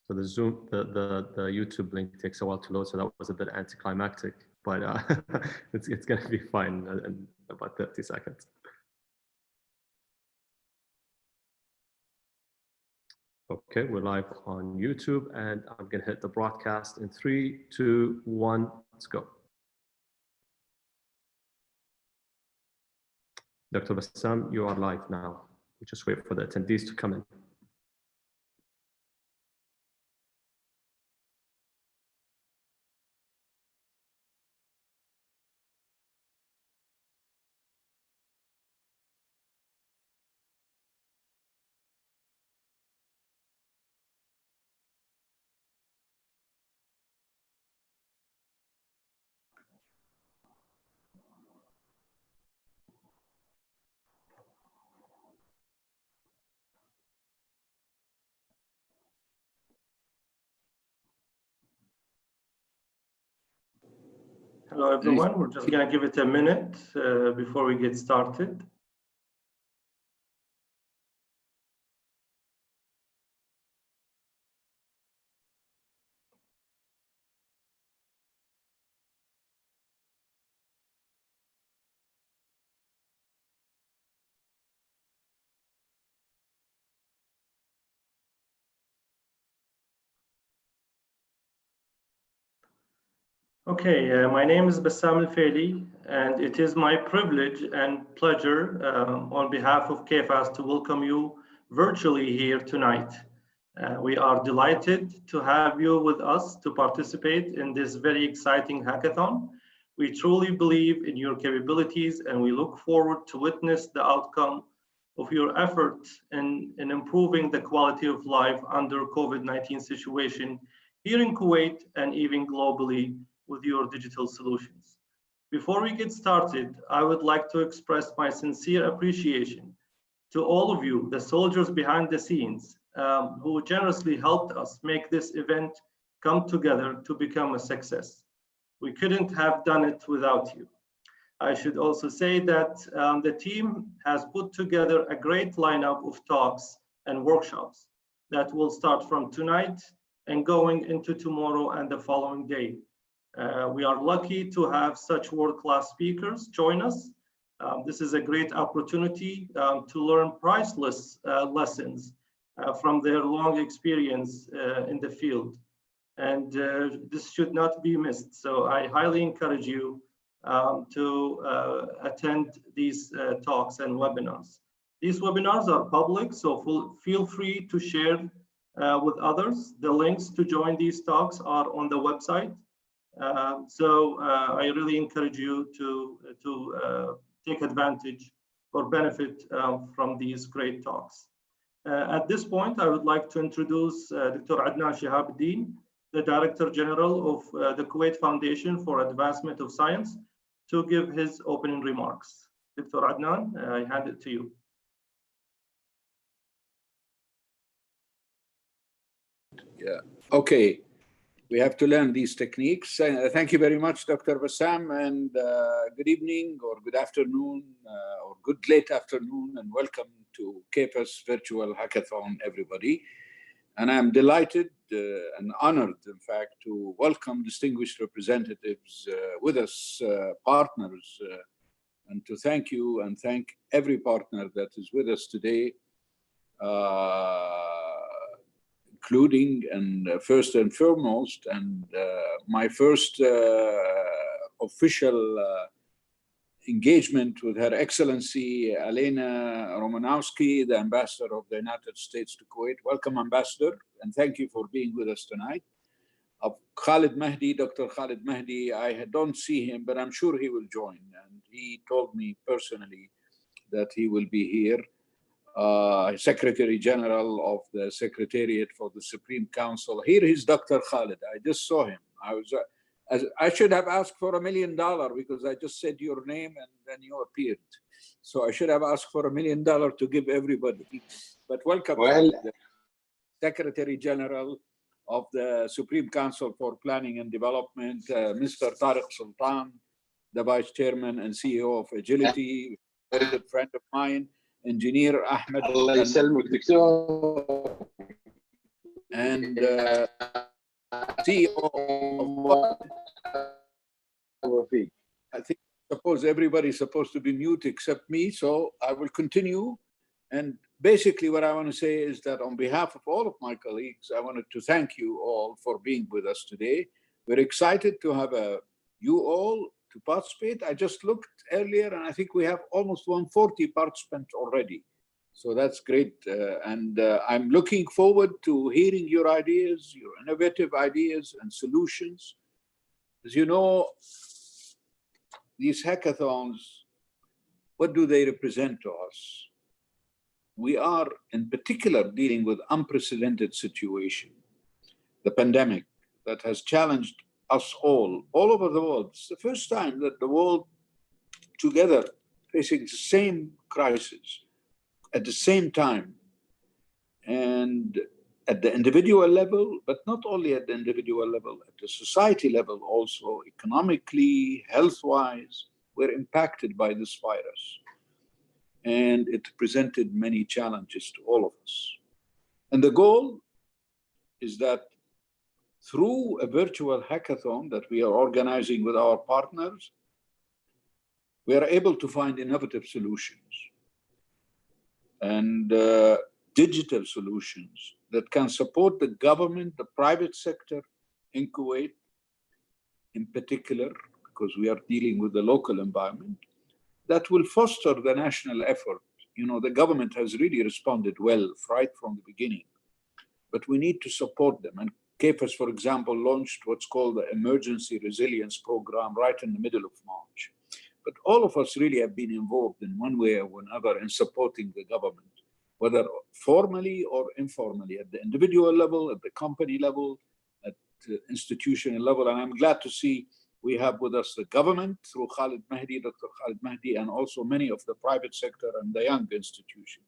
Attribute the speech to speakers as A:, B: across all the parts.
A: So the Zoom, the YouTube link takes a while to load, so that was a bit anticlimactic, but it's going to be fine in about 30 seconds. Okay, we're live on YouTube, and I'm going to hit the broadcast in 3, 2, 1, let's go. Dr. Bassam, you are live now. We just wait for the attendees to come in.
B: Hello, everyone. We're just going to give it a minute before we get started. Okay, my name is Bassam Al-Faili, and it is my privilege and pleasure on behalf of KFAS to welcome you virtually here tonight. We are delighted to have you with us to participate in this very exciting hackathon. We truly believe in your capabilities, and we look forward to witness the outcome of your efforts in improving the quality of life under COVID-19 situation here in Kuwait and even globally with your digital solutions. Before we get started, I would like to express my sincere appreciation to all of you, the soldiers behind the scenes, who generously helped us make this event come together to become a success. We couldn't have done it without you. I should also say that the team has put together a great lineup of talks and workshops that will start from tonight and going into tomorrow and the following day. We are lucky to have such world-class speakers join us. This is a great opportunity to learn priceless lessons from their long experience in the field. And this should not be missed. So I highly encourage you to attend these talks and webinars. These webinars are public, so feel free to share with others. The links to join these talks are on the website. I really encourage you to take advantage or benefit from these great talks. At this point, I would like to introduce Dr. Adnan Shihabuddin, the Director General of the Kuwait Foundation for Advancement of Science, to give his opening remarks. Dr. Adnan, I hand it to you.
C: Yeah, okay. We have to learn these techniques. Thank you very much, Dr. Bassam, and good evening or good afternoon or good late afternoon, and welcome to KFAS Virtual Hackathon, everybody. And I'm delighted and honored, in fact, to welcome distinguished representatives with us, partners, and to thank you and thank every partner that is with us today, including and first and foremost, and my first official engagement with Her Excellency Elena Romanowski, the Ambassador of the United States to Kuwait. Welcome, Ambassador, and thank you for being with us tonight. Khalid Mahdi, Dr. Khalid Mahdi, I don't see him, but I'm sure he will join. And he told me personally that he will be here. Secretary General of the Secretariat for the Supreme Council. Here is Dr. Khalid. I just saw him. I should have asked for $1 million because I just said your name and then you appeared. So I should have asked for $1 million to give everybody. But welcome, the Secretary General of the Supreme Council for Planning and Development, Mr. Tariq Sultan, the Vice Chairman and CEO of Agility, a very good friend of mine. Engineer Ahmed, and CEO of I think, suppose everybody's supposed to be mute except me, so I will continue. And basically what I want to say is that on behalf of all of my colleagues, I wanted to thank you all for being with us today. We're excited to have you all to participate. I just looked earlier and I think we have almost 140 participants already. So that's great. I'm looking forward to hearing your ideas, your innovative ideas and solutions. As you know, these hackathons, what do they represent to us? We are in particular dealing with unprecedented situation, the pandemic that has challenged us all over the world. It's the first time that the world together facing the same crisis at the same time, and at the individual level, but not only at the individual level, at the society level also, economically, health-wise, we're impacted by this virus. And it presented many challenges to all of us. And the goal is that through a virtual hackathon that we are organizing with our partners, we are able to find innovative solutions and digital solutions that can support the government, the private sector in Kuwait in particular, because we are dealing with the local environment, that will foster the national effort. You know, the government has really responded well right from the beginning, but we need to support them. And KFAS, for example, launched what's called the Emergency Resilience Program right in the middle of March. But all of us really have been involved in one way or another in supporting the government, whether formally or informally, at the individual level, at the company level, at the institutional level. And I'm glad to see we have with us the government through Khalid Mahdi, Dr. Khalid Mahdi, and also many of the private sector and the young institution.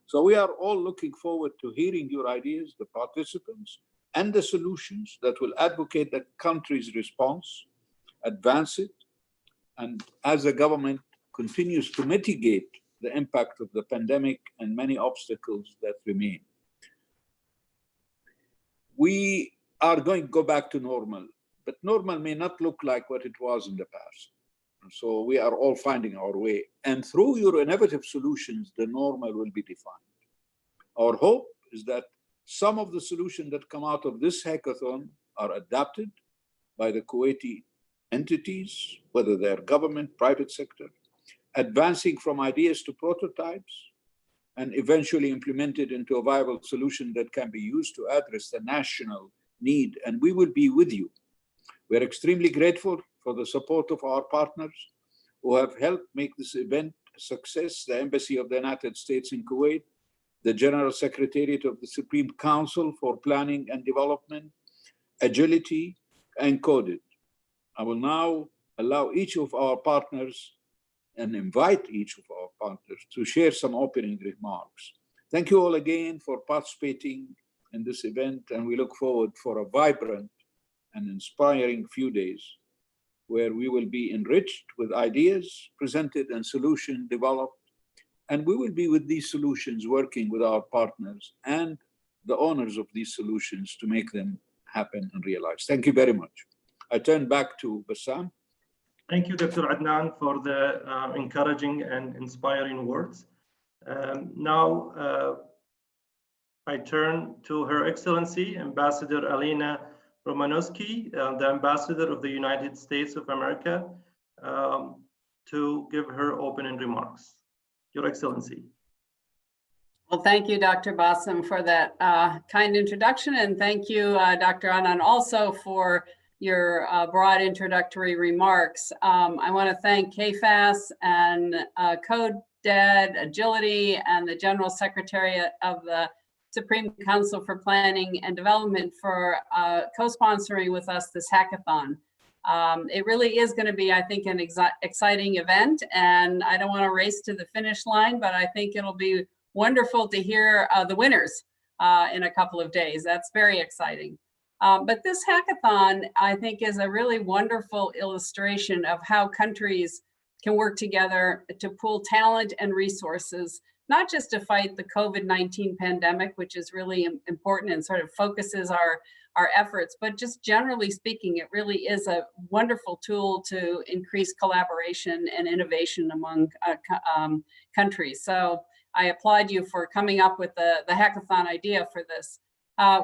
C: So we are all looking forward to hearing your ideas, the participants, and the solutions that will advocate the country's response, advance it, and as the government continues to mitigate the impact of the pandemic and many obstacles that remain. We are going to go back to normal, but normal may not look like what it was in the past. So we are all finding our way. And through your innovative solutions, the normal will be defined. Our hope is that some of the solutions that come out of this hackathon are adapted by the Kuwaiti entities, whether they're government, private sector, advancing from ideas to prototypes, and eventually implemented into a viable solution that can be used to address the national need. And we will be with you. We're extremely grateful for the support of our partners who have helped make this event a success, the Embassy of the United States in Kuwait, the General Secretariat of the Supreme Council for Planning and Development, Agility, and Coded. I will now allow each of our partners and invite each of our partners to share some opening remarks. Thank you all again for participating in this event, and we look forward for a vibrant and inspiring few days where we will be enriched with ideas presented and solutions developed, and we will be with these solutions working with our partners and the owners of these solutions to make them happen and realize. Thank you very much. I turn back to Bassam.
B: Thank you, Dr. Adnan, for the encouraging and inspiring words. Now, I turn to Her Excellency, Ambassador Alina Romanowski, the Ambassador of the United States of America, to give her opening remarks. Your Excellency.
D: Well, thank you, Dr. Bassam, for that kind introduction, and thank you, Dr. Adnan, also for your broad introductory remarks. I want to thank KFAS and CodeDED, Agility, and the General Secretariat of the Supreme Council for Planning and Development for co-sponsoring with us this hackathon. It really is going to be, I think, an exciting event, and I don't want to race to the finish line, but I think it'll be wonderful to hear the winners in a couple of days. That's very exciting. But this hackathon, I think, is a really wonderful illustration of how countries can work together to pool talent and resources, not just to fight the COVID-19 pandemic, which is really important and sort of focuses our efforts, but just generally speaking, it really is a wonderful tool to increase collaboration and innovation among countries. So I applaud you for coming up with the hackathon idea for this.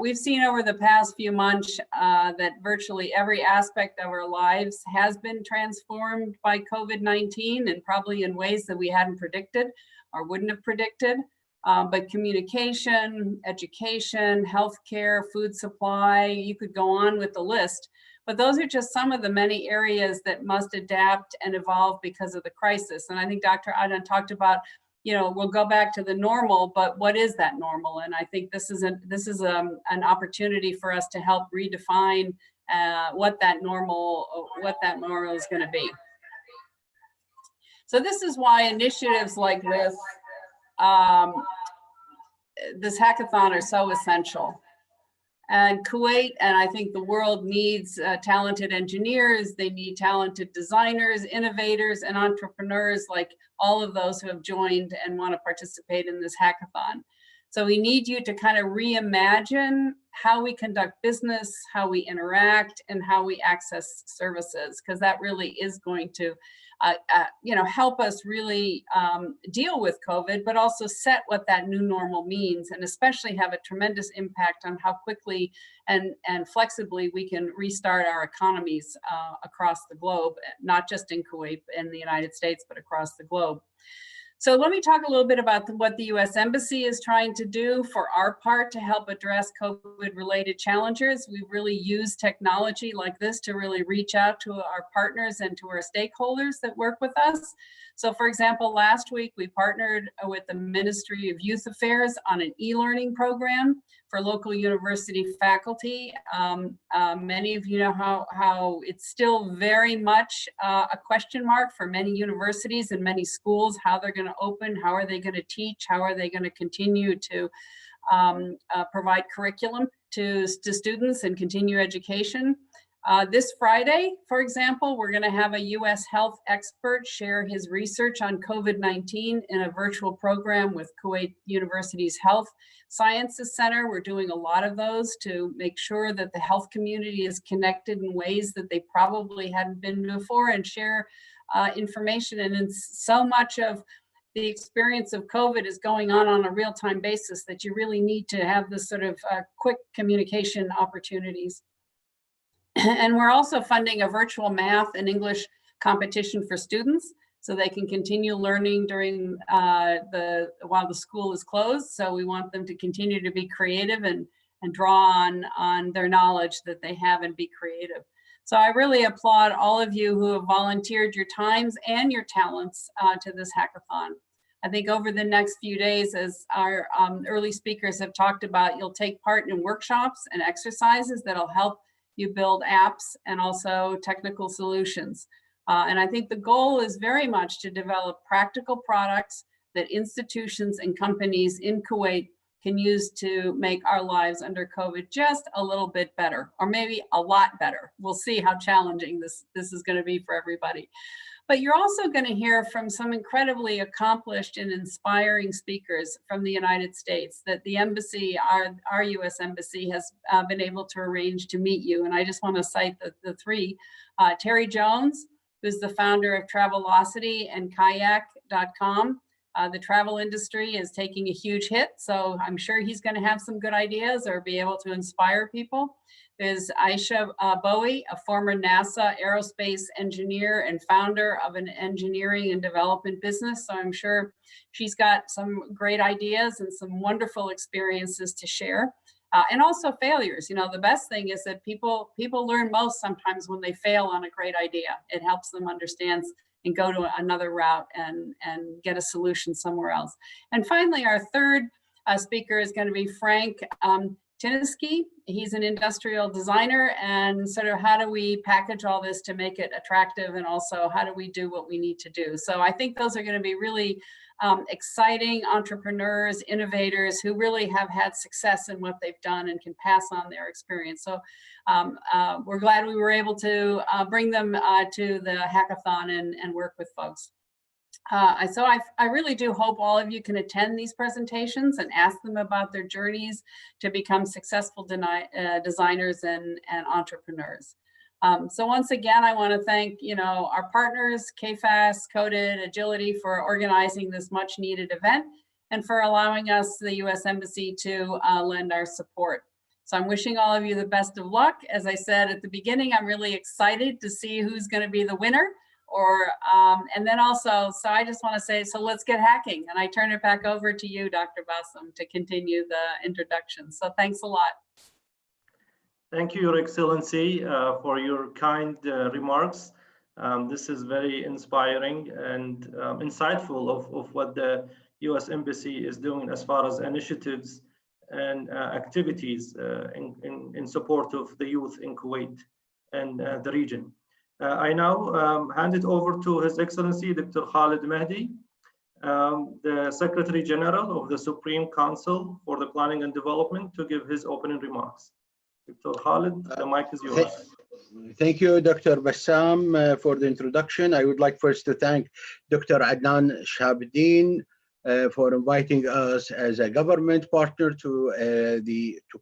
D: We've seen over the past few months that virtually every aspect of our lives has been transformed by COVID-19, and probably in ways that we hadn't predicted or wouldn't have predicted. But communication, education, healthcare, food supply, you could go on with the list. But those are just some of the many areas that must adapt and evolve because of the crisis. And I think Dr. Adnan talked about, we'll go back to the normal, but what is that normal? And I think this is an opportunity for us to help redefine what that normal is going to be. So this is why initiatives like this hackathon are so essential. And Kuwait, and I think the world needs talented engineers, they need talented designers, innovators, and entrepreneurs, like all of those who have joined and want to participate in this hackathon. So we need you to kind of reimagine how we conduct business, how we interact, and how we access services, because that really is going to help us really deal with COVID, but also set what that new normal means, and especially have a tremendous impact on how quickly and flexibly we can restart our economies across the globe, not just in Kuwait and the United States, but across the globe. So let me talk a little bit about what the U.S. Embassy is trying to do for our part to help address COVID-related challenges. We've really used technology like this to really reach out to our partners and to our stakeholders that work with us. So for example, last week we partnered with the Ministry of Youth Affairs on an e-learning program for local university faculty. Many of you know how it's still very much a question mark for many universities and many schools, how they're going to open, how are they going to teach, how are they going to continue to provide curriculum to students and continue education. This Friday, for example, we're going to have a U.S. health expert share his research on COVID-19 in a virtual program with Kuwait University's Health Sciences Center. We're doing a lot of those to make sure that the health community is connected in ways that they probably hadn't been before, and share information. And so much of the experience of COVID is going on a real-time basis that you really need to have this sort of quick communication opportunities. And we're also funding a virtual math and English competition for students so they can continue learning during while the school is closed. So we want them to continue to be creative and draw on their knowledge that they have and be creative. So I really applaud all of you who have volunteered your times and your talents to this hackathon. I think over the next few days, as our early speakers have talked about, you'll take part in workshops and exercises that'll help you build apps and also technical solutions. And I think the goal is very much to develop practical products that institutions and companies in Kuwait can use to make our lives under COVID just a little bit better, or maybe a lot better. We'll see how challenging this is going to be for everybody. But you're also going to hear from some incredibly accomplished and inspiring speakers from the United States that the embassy, our U.S. Embassy, has been able to arrange to meet you. And I just want to cite the three. Terry Jones, who's the founder of Travelocity and Kayak.com. The travel industry is taking a huge hit, so I'm sure he's going to have some good ideas or be able to inspire people. There's Aisha Bowie, a former NASA aerospace engineer and founder of an engineering and development business. So I'm sure she's got some great ideas and some wonderful experiences to share. And also failures. You know, the best thing is that people learn most sometimes when they fail on a great idea. It helps them understand and go to another route and get a solution somewhere else. And finally, our third speaker is going to be Frank Tiniski. He's an industrial designer, and sort of how do we package all this to make it attractive, and also how do we do what we need to do. So I think those are going to be really exciting entrepreneurs, innovators who really have had success in what they've done and can pass on their experience. So we're glad we were able to bring them to the hackathon and work with folks. I really do hope all of you can attend these presentations and ask them about their journeys to become successful designers and entrepreneurs. So once again, I want to thank, our partners, KFAS, Coded, Agility, for organizing this much needed event and for allowing us, the U.S. Embassy, to lend our support. So I'm wishing all of you the best of luck. As I said at the beginning, I'm really excited to see who's going to be the winner. And then also, so I just want to say, so let's get hacking. And I turn it back over to you, Dr. Bassam, to continue the introduction. So thanks a lot.
B: Thank you, Your Excellency, for your kind remarks. This is very inspiring and insightful of what the U.S. Embassy is doing as far as initiatives and activities in support of the youth in Kuwait and the region. I now hand it over to His Excellency, Dr. Khalid Mehdi, the Secretary General of the Supreme Council for the Planning and Development, to give his opening remarks. Dr. Khalid, the mic is yours.
E: Thank you, Dr. Bassam, for the introduction. I would like first to thank Dr. Adnan Shahabudin for inviting us as a government partner to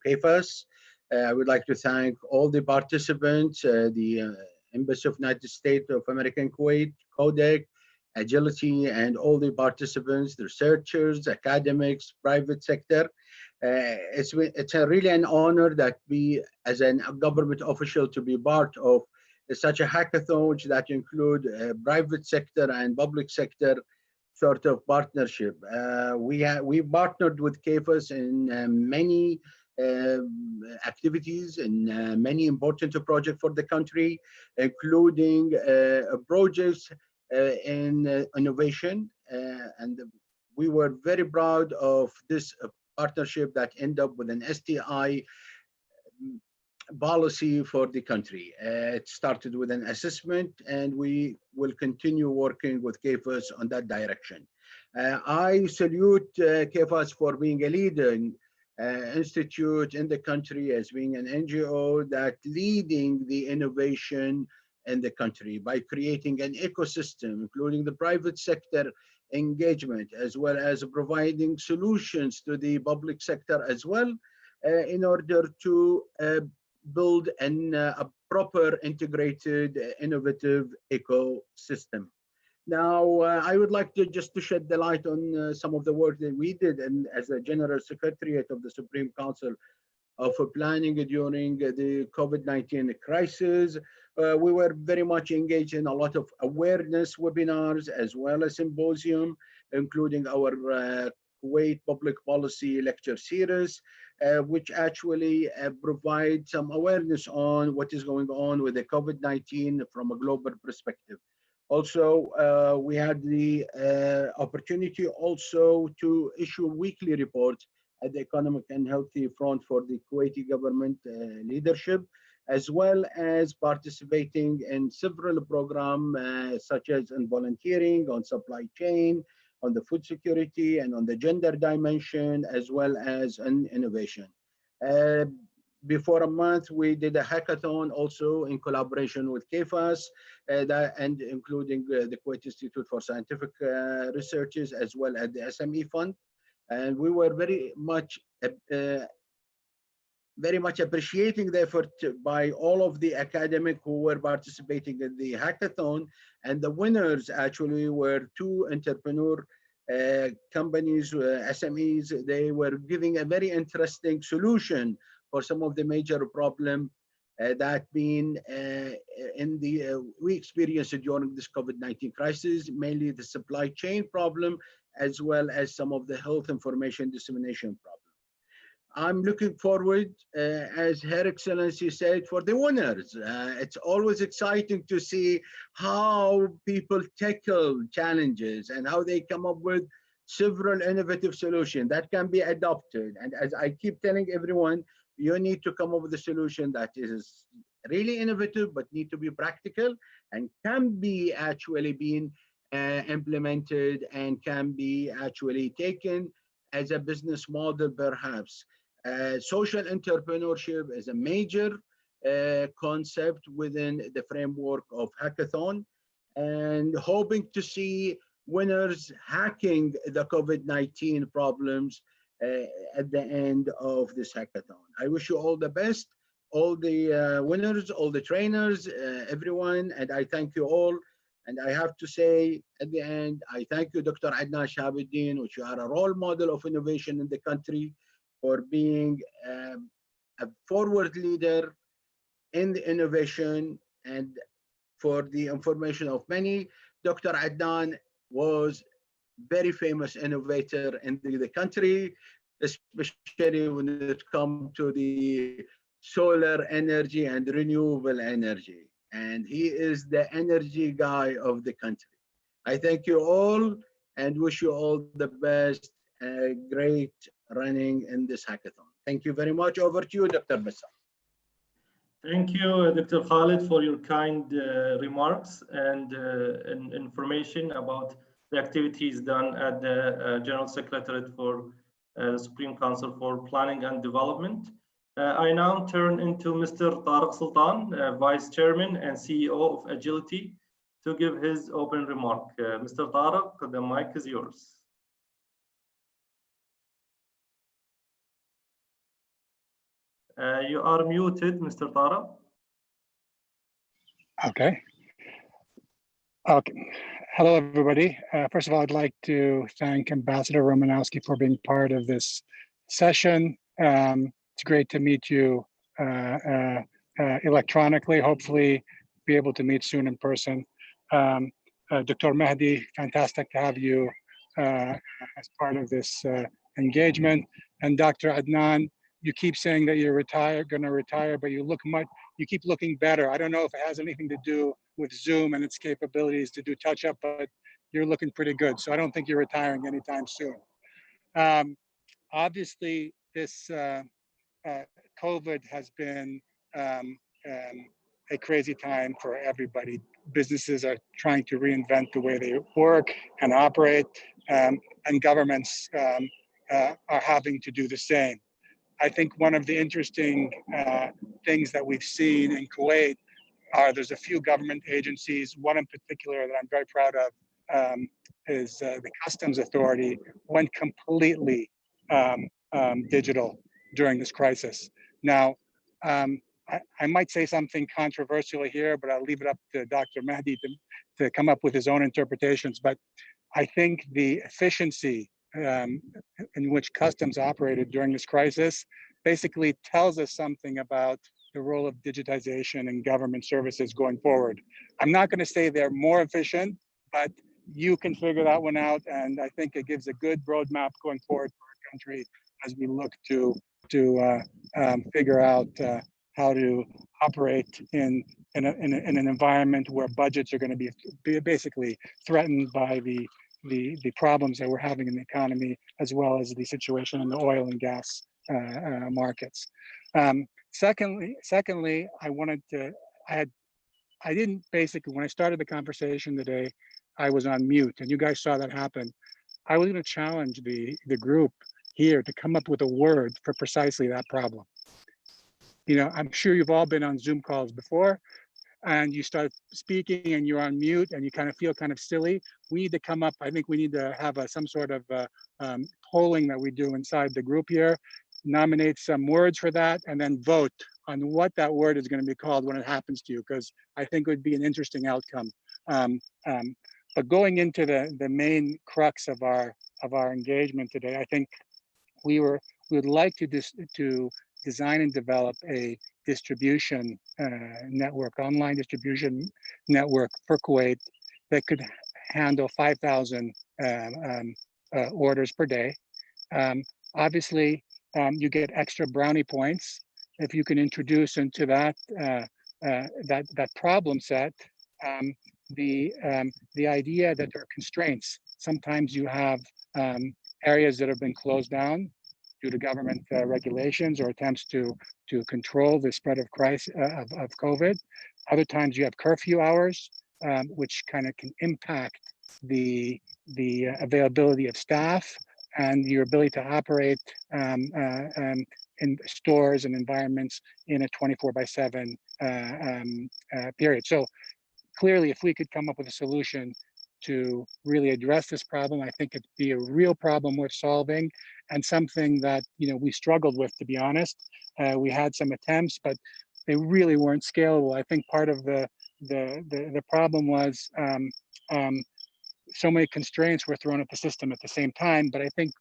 E: KFAS. I would like to thank all the participants, the Embassy of the United States of America in Kuwait, Codec, Agility, and all the participants, the researchers, academics, private sector. It's really an honor that we, as a government official, to be part of such a hackathon that include private sector and public sector sort of partnership. We partnered with KFAS in many activities and many important projects for the country, including projects in innovation. And we were very proud of this partnership that ended up with an STI policy for the country. It started with an assessment, and we will continue working with KFAS on that direction. I salute KFAS for being a leading institute in the country, as being an NGO that leading the innovation in the country by creating an ecosystem, including the private sector engagement, as well as providing solutions to the public sector as well, in order to build a proper integrated innovative ecosystem. Now, I would like to just shed the light on some of the work that we did, and as a General Secretariat of the Supreme Council of Planning during the COVID-19 crisis. We were very much engaged in a lot of awareness webinars, as well as symposium, including our Kuwait Public Policy Lecture Series, which actually provide some awareness on what is going on with the COVID-19 from a global perspective. Also, we had the opportunity also to issue weekly reports at the economic and healthy front for the Kuwaiti government leadership, as well as participating in several programs such as in volunteering, on supply chain, on the food security, and on the gender dimension, as well as in innovation. Before a month, we did a hackathon also in collaboration with KFAS, and including the Kuwait Institute for Scientific Researches, as well as the SME Fund. And we were very much appreciating the effort by all of the academics who were participating in the hackathon. And the winners actually were two entrepreneur companies, SMEs. They were giving a very interesting solution for some of the major problems that been we experienced during this COVID-19 crisis, mainly the supply chain problem, as well as some of the health information dissemination problem. I'm looking forward, as Her Excellency said, for the winners. It's always exciting to see how people tackle challenges and how they come up with several innovative solutions that can be adopted. And as I keep telling everyone, you need to come up with a solution that is really innovative, but need to be practical and can be actually being implemented and can be actually taken as a business model, perhaps. Social entrepreneurship is a major concept within the framework of hackathon, and hoping to see winners hacking the COVID-19 problems at the end of this hackathon. I wish you all the best, all the winners, all the trainers, everyone, and I thank you all. And I have to say at the end, I thank you, Dr. Adnan Shahabuddin, which you are a role model of innovation in the country, for being a forward leader in the innovation and for the information of many. Dr. Adnan was very famous innovator in the country, especially when it comes to the solar energy and renewable energy. And he is the energy guy of the country. I thank you all and wish you all the best. Great running in this hackathon. Thank you very much. Over to you, Dr. Bassam.
B: Thank you, Dr. Khalid, for your kind remarks and information about the activities done at the General Secretariat for Supreme Council for Planning and Development. I now turn into Mr. Tariq Sultan, Vice Chairman and CEO of Agility, to give his open remark. Mr. Tariq, the mic is yours. You are muted, Mr. Tariq.
F: Okay. Hello, everybody. First of all, I'd like to thank Ambassador Romanowski for being part of this session. It's great to meet you electronically, hopefully be able to meet soon in person. Dr. Mehdi, fantastic to have you as part of this engagement. And Dr. Adnan, you keep saying that you're gonna retire, but you keep looking better. I don't know if it has anything to do with Zoom and its capabilities to do touch-up, but you're looking pretty good. So I don't think you're retiring anytime soon. Obviously, this COVID has been a crazy time for everybody. Businesses are trying to reinvent the way they work and operate, and governments are having to do the same. I think one of the interesting things that we've seen in Kuwait there's a few government agencies. One in particular that I'm very proud of is the Customs Authority went completely digital during this crisis. Now, I might say something controversial here, but I'll leave it up to Dr. Mehdi to come up with his own interpretations. But I think the efficiency in which customs operated during this crisis basically tells us something about the role of digitization in government services going forward. I'm not going to say they're more efficient, but you can figure that one out. And I think it gives a good roadmap going forward for our country as we look to figure out how to operate in an environment where budgets are going to be basically threatened by the problems that we're having in the economy, as well as the situation in the oil and gas markets. Secondly, I didn't basically, when I started the conversation today, I was on mute, and you guys saw that happen. I was going to challenge the group here to come up with a word for precisely that problem. You know, I'm sure you've all been on Zoom calls before, and you start speaking and you're on mute and you kind of feel kind of silly. We need to come up, I think we need to have some sort of polling that we do inside the group here, nominate some words for that, and then vote on what that word is going to be called when it happens to you, because I think it would be an interesting outcome. But going into the main crux of our engagement today, I think we would like to design and develop a distribution network, online distribution network for Kuwait that could handle 5,000 orders per day. Obviously, you get extra brownie points if you can introduce into that that problem set the idea that there are constraints. Sometimes you have areas that have been closed down due to government regulations or attempts to control the spread of COVID. Other times you have curfew hours, which kind of can impact the availability of staff and your ability to operate in stores and environments in a 24/7 period. So clearly, if we could come up with a solution to really address this problem. I think it'd be a real problem worth solving, and something that we struggled with, to be honest. We had some attempts, but they really weren't scalable. I think part of the problem was so many constraints were thrown at the system at the same time. But I think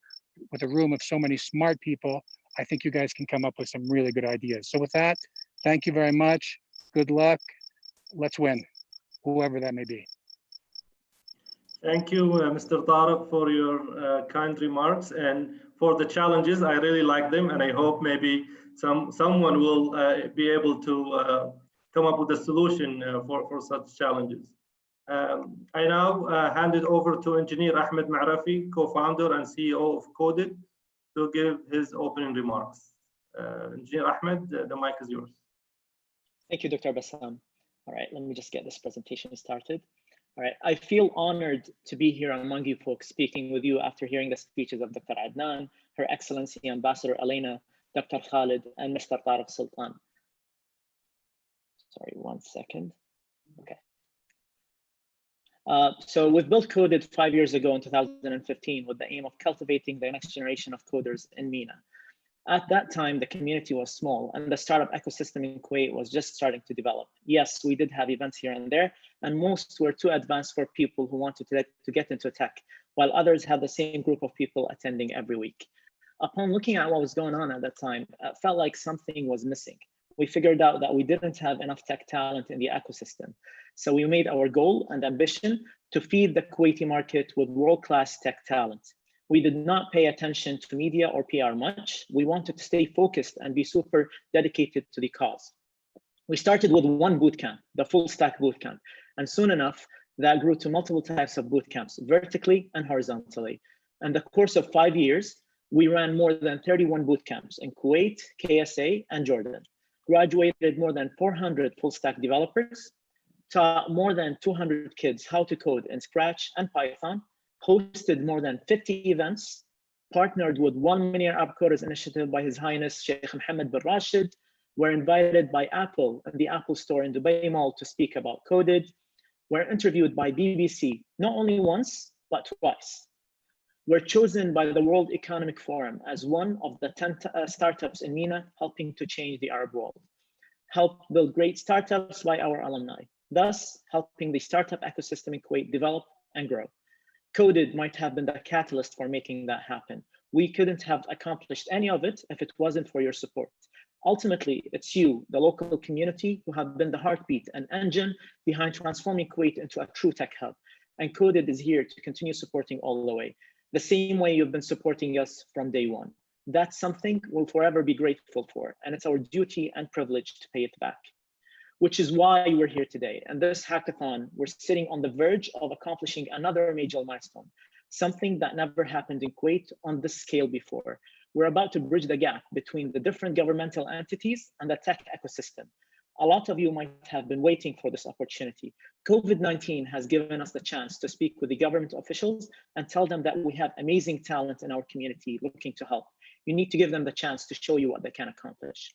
F: with a room of so many smart people, I think you guys can come up with some really good ideas. So with that, thank you very much. Good luck. Let's win, whoever that may be.
B: Thank you, Mr. Tariq, for your kind remarks and for the challenges. I really like them, and I hope maybe someone will be able to come up with a solution for such challenges. I now hand it over to Engineer Ahmed Ma'rafi, co-founder and CEO of Coded, to give his opening remarks. Engineer Ahmed, the mic is yours.
G: Thank you, Dr. Bassam. All right, let me just get this presentation started. All right, I feel honored to be here among you folks, speaking with you after hearing the speeches of Dr. Adnan, Her Excellency Ambassador Elena, Dr. Khalid, and Mr. Tariq Sultan. Sorry, 1 second. Okay. So we've built Coded 5 years ago in 2015 with the aim of cultivating the next generation of coders in MENA. At that time, the community was small and the startup ecosystem in Kuwait was just starting to develop. Yes, we did have events here and there, and most were too advanced for people who wanted to get into tech, while others had the same group of people attending every week. Upon looking at what was going on at that time, it felt like something was missing. We figured out that we didn't have enough tech talent in the ecosystem. So we made our goal and ambition to feed the Kuwaiti market with world-class tech talent. We did not pay attention to media or PR much. We wanted to stay focused and be super dedicated to the cause. We started with one bootcamp, the full stack bootcamp. And soon enough, that grew to multiple types of bootcamps, vertically and horizontally. In the course of 5 years, we ran more than 31 bootcamps in Kuwait, KSA, and Jordan. Graduated more than 400 full stack developers, taught more than 200 kids how to code in Scratch and Python, hosted more than 50 events, partnered with 1 Million App Coders Initiative by His Highness Sheikh Mohammed bin Rashid, were invited by Apple in the Apple Store in Dubai Mall to speak about Coded, were interviewed by BBC not only once, but twice. Were chosen by the World Economic Forum as one of the 10 startups in MENA helping to change the Arab world. Helped build great startups by our alumni, thus helping the startup ecosystem in Kuwait develop and grow. Coded might have been the catalyst for making that happen. We couldn't have accomplished any of it if it wasn't for your support. Ultimately, it's you, the local community, who have been the heartbeat and engine behind transforming Kuwait into a true tech hub. And Coded is here to continue supporting all the way, the same way you've been supporting us from day one. That's something we'll forever be grateful for, and it's our duty and privilege to pay it back. Which is why we're here today. And this hackathon, we're sitting on the verge of accomplishing another major milestone, something that never happened in Kuwait on this scale before. We're about to bridge the gap between the different governmental entities and the tech ecosystem. A lot of you might have been waiting for this opportunity. COVID-19 has given us the chance to speak with the government officials and tell them that we have amazing talent in our community looking to help. You need to give them the chance to show you what they can accomplish.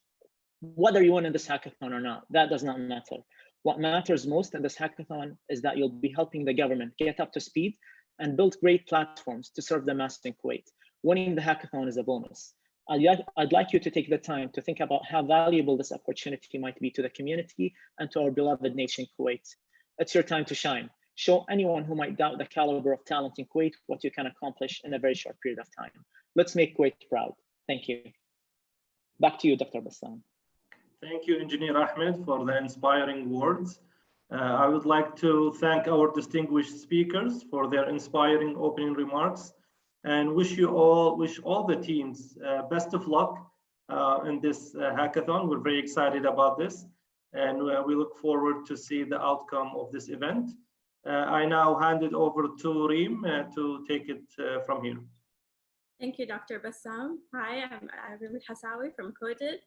G: Whether you win in this hackathon or not, that does not matter. What matters most in this hackathon is that you'll be helping the government get up to speed and build great platforms to serve the masses in Kuwait. Winning the hackathon is a bonus. I'd like you to take the time to think about how valuable this opportunity might be to the community and to our beloved nation, Kuwait. It's your time to shine. Show anyone who might doubt the caliber of talent in Kuwait what you can accomplish in a very short period of time. Let's make Kuwait proud. Thank you. Back to you, Dr. Bassam.
B: Thank you, Engineer Ahmed, for the inspiring words. I would like to thank our distinguished speakers for their inspiring opening remarks, and wish all the teams best of luck in this hackathon. We're very excited about this, and we look forward to see the outcome of this event. I now hand it over to Reem to take it from here.
H: Thank you, Dr. Bassam. Hi, I'm Reem Hassawi from Coded.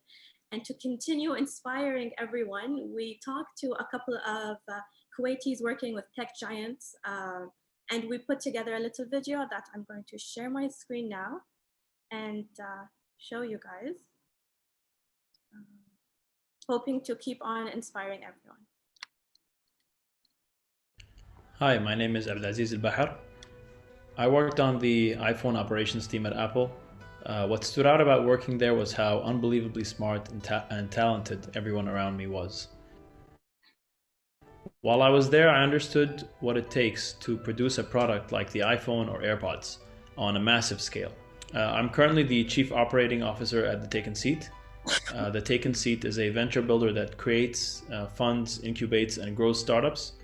H: And to continue inspiring everyone, we talked to a couple of Kuwaitis working with tech giants, and we put together a little video that I'm going to share my screen now and show you guys, hoping to keep on inspiring everyone.
I: Hi, my name is Abdelaziz Al-Bahar. I worked on the iPhone operations team at Apple. What stood out about working there was how unbelievably smart and talented everyone around me was. While I was there, I understood what it takes to produce a product like the iPhone or AirPods on a massive scale. I'm currently the Chief Operating Officer at the Taken Seat. The Taken Seat is a venture builder that creates, funds, incubates, and grows startups.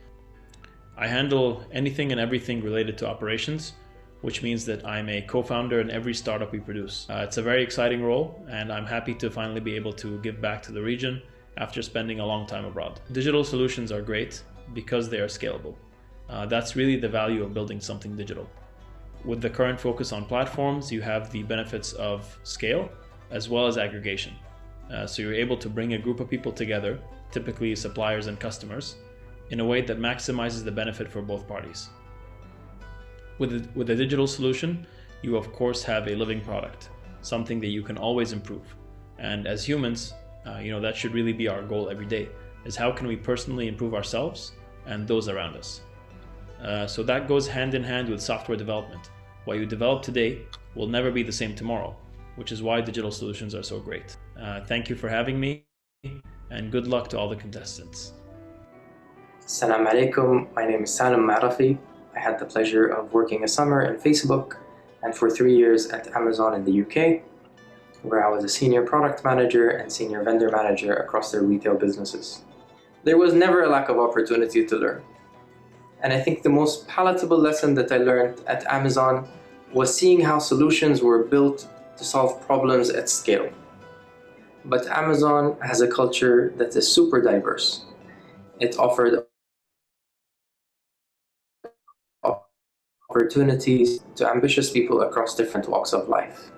I: I handle anything and everything related to operations, which means that I'm a co-founder in every startup we produce. It's a very exciting role, and I'm happy to finally be able to give back to the region after spending a long time abroad. Digital solutions are great because they are scalable. That's really the value of building something digital. With the current focus on platforms, you have the benefits of scale as well as aggregation. So you're able to bring a group of people together, typically suppliers and customers, in a way that maximizes the benefit for both parties. With a digital solution, you of course have a living product, something that you can always improve. And as humans, that should really be our goal every day, is how can we personally improve ourselves and those around us. So that goes hand in hand with software development. What you develop today will never be the same tomorrow, which is why digital solutions are so great. Thank you for having me, and good luck to all the contestants.
J: Assalamu alaikum, my name is Salim Marafi. I had the pleasure of working a summer in Facebook and for 3 years at Amazon in the UK, where I was a senior product manager and senior vendor manager across their retail businesses. There was never a lack of opportunity to learn. And I think the most palatable lesson that I learned at Amazon was seeing how solutions were built to solve problems at scale. But Amazon has a culture that is super diverse. It offered opportunities to ambitious people across different walks of life.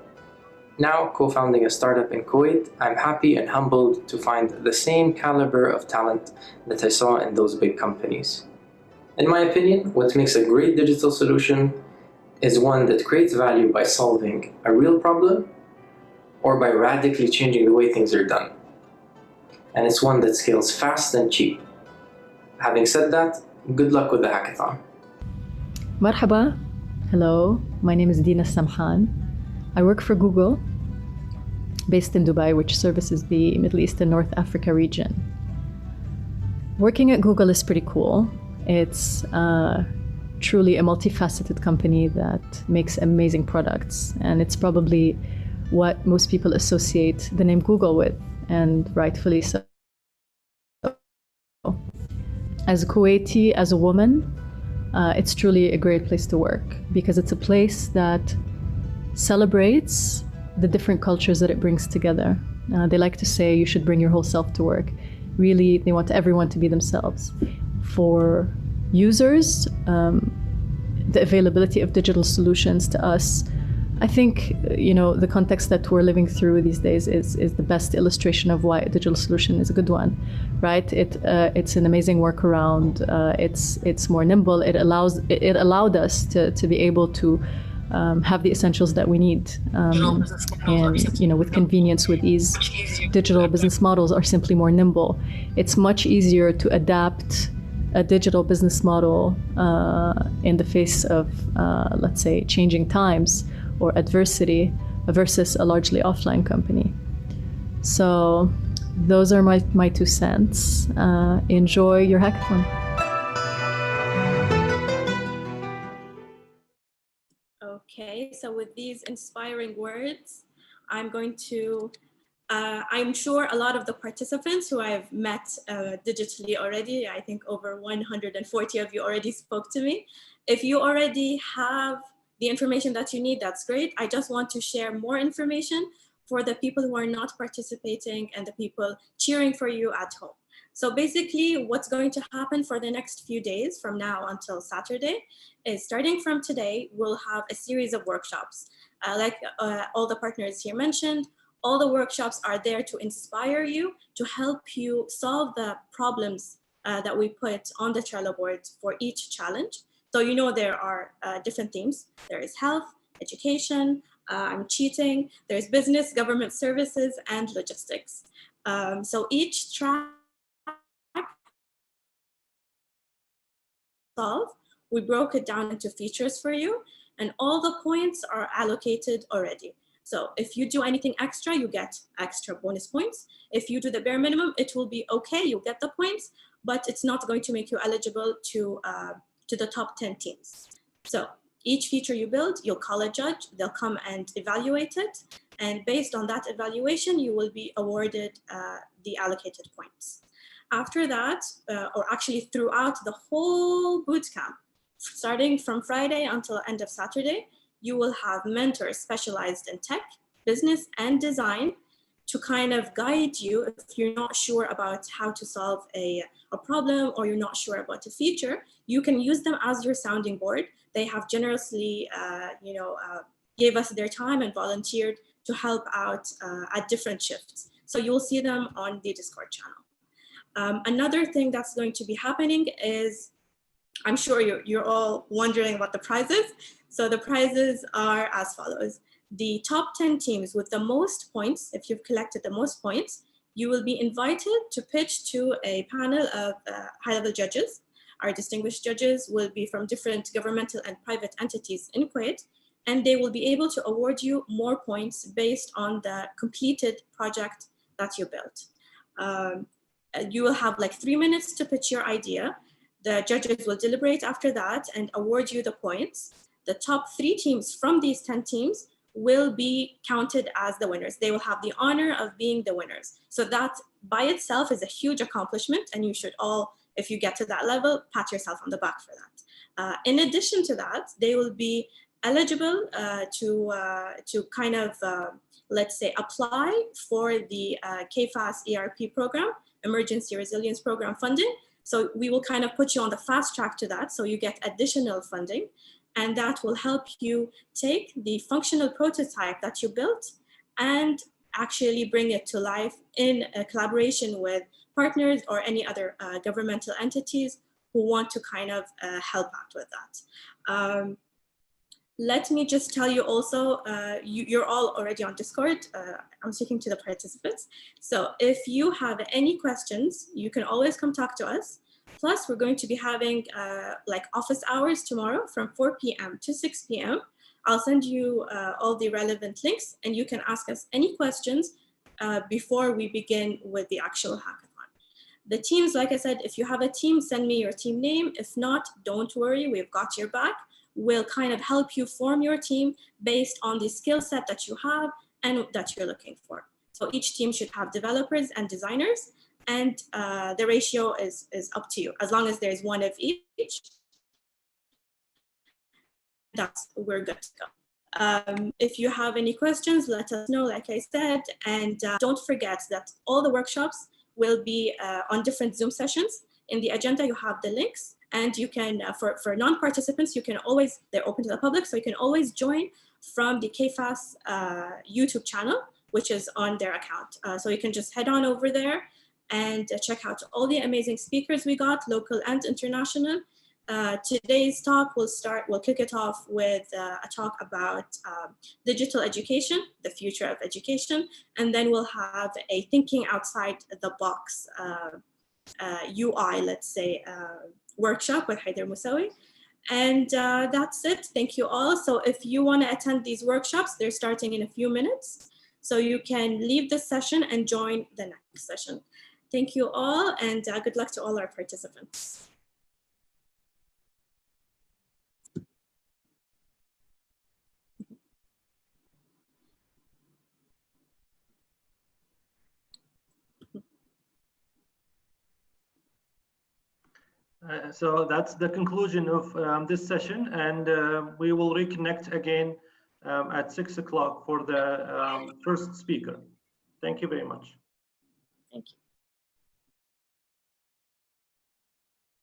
J: Now, co-founding a startup in Kuwait, I'm happy and humbled to find the same caliber of talent that I saw in those big companies. In my opinion, what makes a great digital solution is one that creates value by solving a real problem or by radically changing the way things are done. And it's one that scales fast and cheap. Having said that, good luck with the hackathon.
K: Marhaba. Hello, my name is Dina Samhan. I work for Google, based in Dubai, which services the Middle East and North Africa region. Working at Google is pretty cool. It's truly a multifaceted company that makes amazing products, and it's probably what most people associate the name Google with, and rightfully so. As a Kuwaiti, as a woman, it's truly a great place to work because it's a place that celebrates the different cultures that it brings together. They like to say you should bring your whole self to work. Really, they want everyone to be themselves. For users, the availability of digital solutions to us, I think, the context that we're living through these days is the best illustration of why a digital solution is a good one, right? It's an amazing workaround. It's more nimble. It allowed us to be able to have the essentials that we need, and with convenience, with ease. Digital business models are simply more nimble. It's much easier to adapt a digital business model in the face of, let's say, changing times or adversity versus a largely offline company. So those are my 2 cents. Enjoy your hackathon.
H: Okay, so with these inspiring words, I'm sure a lot of the participants who I've met digitally already, I think over 140 of you already spoke to me. If you already have the information that you need, that's great. I just want to share more information for the people who are not participating and the people cheering for you at home. So basically what's going to happen for the next few days from now until Saturday is, starting from today, we'll have a series of workshops. Like all the partners here mentioned, all the workshops are there to inspire you, to help you solve the problems that we put on the Trello board for each challenge. So there are different themes. There is health, education, I'm cheating, there's business, government services, and logistics. So each track solve we broke it down into features for you, and all the points are allocated already. So if you do anything extra, you get extra bonus points. If you do the bare minimum, it will be okay, you'll get the points, but it's not going to make you eligible to the top 10 teams. So each feature you build, you'll call a judge, they'll come and evaluate it. And based on that evaluation, you will be awarded the allocated points. After that, or actually throughout the whole bootcamp, starting from Friday until the end of Saturday, you will have mentors specialized in tech, business, and design to kind of guide you if you're not sure about how to solve a problem or you're not sure about a feature. You can use them as your sounding board. They have generously, gave us their time and volunteered to help out at different shifts. So you'll see them on the Discord channel. Another thing that's going to be happening is, I'm sure you're all wondering what the prizes. So the prizes are as follows. The top 10 teams with the most points, if you've collected the most points, you will be invited to pitch to a panel of high-level judges. Our distinguished judges will be from different governmental and private entities in Kuwait, and they will be able to award you more points based on the completed project that you built. You will have like 3 minutes to pitch your idea. The judges will deliberate after that and award you the points. The top 3 teams from these 10 teams will be counted as the winners. They will have the honor of being the winners. So that by itself is a huge accomplishment, and you should all, if you get to that level, pat yourself on the back for that. In addition to that, they will be eligible to kind of, let's say, apply for the KFAS ERP program, Emergency Resilience Program funding. So we will kind of put you on the fast track to that, so you get additional funding. And that will help you take the functional prototype that you built and actually bring it to life in a collaboration with partners or any other governmental entities who want to kind of help out with that. Let me just tell you also, you're all already on Discord. I'm speaking to the participants. So if you have any questions, you can always come talk to us. Plus, we're going to be having like office hours tomorrow from 4 p.m. to 6 p.m. I'll send you all the relevant links, and you can ask us any questions before we begin with the actual hackathon. The teams, like I said, if you have a team, send me your team name. If not, don't worry, we've got your back. We'll kind of help you form your team based on the skill set that you have and that you're looking for. So each team should have developers and designers, and the ratio is up to you. As long as there's one of each, we're good to go. If you have any questions, let us know, like I said, and don't forget that all the workshops will be on different Zoom sessions. In the agenda, you have the links, and you can, for non-participants, you can always, they're open to the public, so you can always join from the KFAS YouTube channel, which is on their account. So you can just head on over there and check out all the amazing speakers we got, local and international. Today's talk we'll kick it off with a talk about digital education, the future of education, and then we'll have a thinking outside the box UI, let's say, workshop with Haider Moussawi. And that's it, thank you all. So if you wanna attend these workshops, they're starting in a few minutes. So you can leave this session and join the next session. Thank you all, and good luck to all our participants.
B: So that's the conclusion of this session, and we will reconnect again at 6 o'clock for the first speaker. Thank you very much.
H: Thank you.